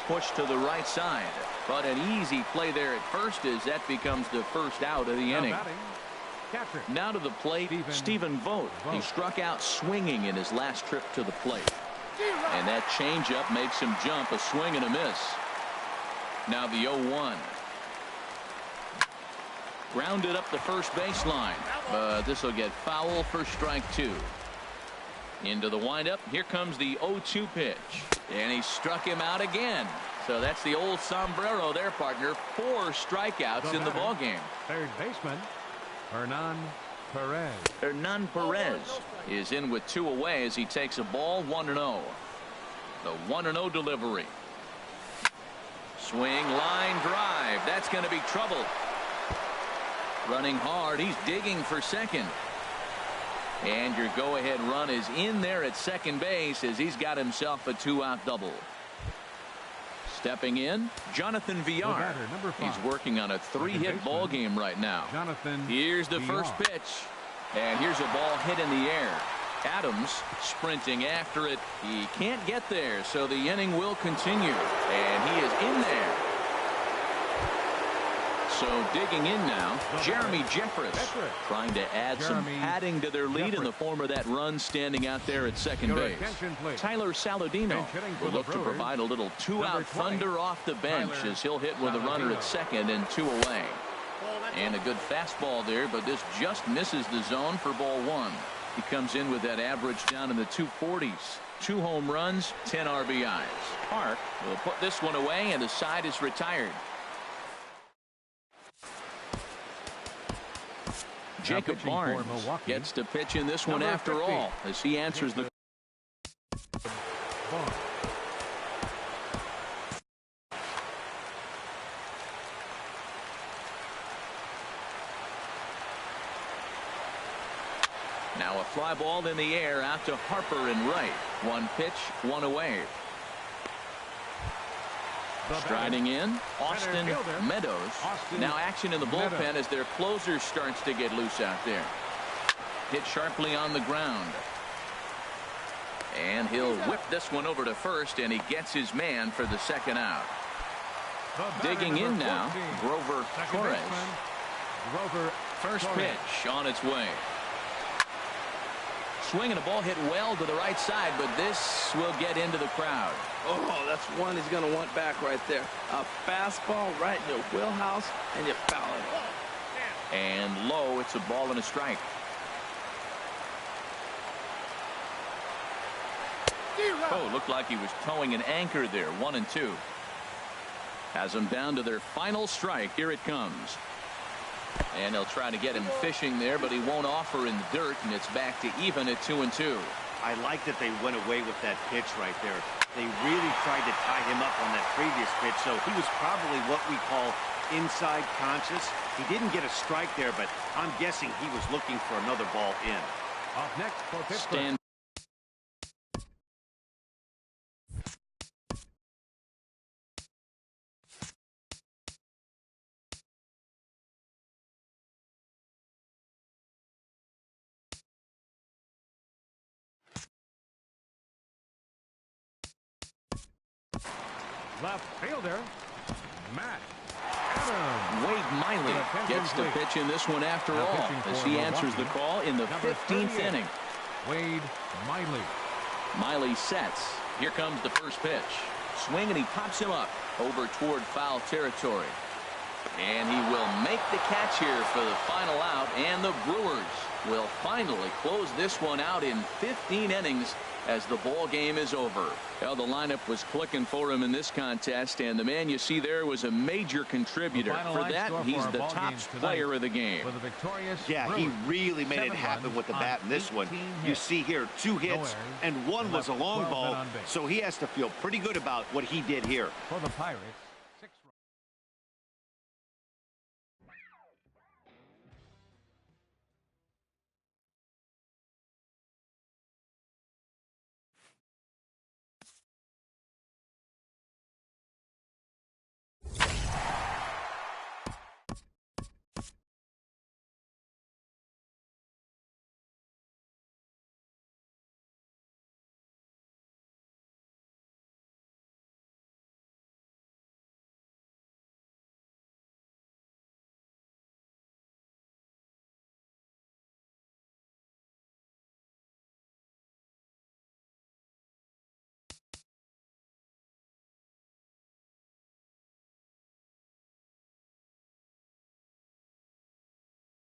Push to the right side, but an easy play there at first as that becomes the first out of the inning. Now to the plate, Stephen Vogt. He struck out swinging in his last trip to the plate. And that changeup makes him jump, a swing and a miss. Now the 0-1. Grounded up the first baseline, but this will get foul for strike 2. Into the windup. Here comes the 0-2 pitch. And he struck him out again. So that's the old sombrero there, partner. 4 strikeouts in the ballgame. Third baseman, Hernan Perez. Hernan Perez is in with 2 away as he takes a ball, 1-0. The 1-0 delivery. Swing, line drive. That's going to be trouble. Running hard. He's digging for second. And your go-ahead run is in there at second base as he's got himself a 2-out double. Stepping in, Jonathan Villar. He's working on a 3-hit ball game right now. Here's the first pitch. And here's a ball hit in the air. Adams sprinting after it. He can't get there, so the inning will continue. And he is in there. So digging in now, Jeremy Jeffress trying to add some padding to their lead in the form of that run standing out there at second base. Tyler Saladino will look to provide a little 2-out thunder off the bench as he'll hit with a runner at second and 2 away. And a good fastball there, but this just misses the zone for ball 1. He comes in with that average down in the 240s. 2 home runs, 10 RBIs. Park will put this one away, and the side is retired. Jacob Barnes gets to pitch in this one after all, as he answers the. Now a fly ball in the air out to Harper in right. One pitch, one away. Striding in, Austin Meadows. Now action in the bullpen as their closer starts to get loose out there. Hit sharply on the ground. And he'll whip this one over to first, and he gets his man for the second out. Digging in now, Grover Torres. First pitch on its way. Swing and a ball hit well to the right side, but this will get into the crowd. Oh, that's one he's going to want back right there. A fastball right in your wheelhouse, and you foul it. And low, it's a ball and a strike. Oh, looked like he was towing an anchor there. 1-2. Has them down to their final strike. Here it comes. And they'll try to get him fishing there, but he won't offer in the dirt, and it's back to even at 2-2. I like that they went away with that pitch right there. They really tried to tie him up on that previous pitch, so he was probably what we call inside conscious. He didn't get a strike there, but I'm guessing he was looking for another ball in. Up next for Pittsburgh. Left fielder, Matt Adams. Wade Miley gets to pitch in this one after all, as he answers the call in the 15th inning. Wade Miley. Miley sets. Here comes the first pitch. Swing, and he pops him up over toward foul territory. And he will make the catch here for the final out, and the Brewers will finally close this one out in 15 innings as the ball game is over. Well, the lineup was clicking for him in this contest, and the man you see there was a major contributor. For that, he's the top player of the game. Yeah, he really made it happen with the bat in this one. You see here 2 hits, and one was a long ball, so he has to feel pretty good about what he did here. For the Pirates,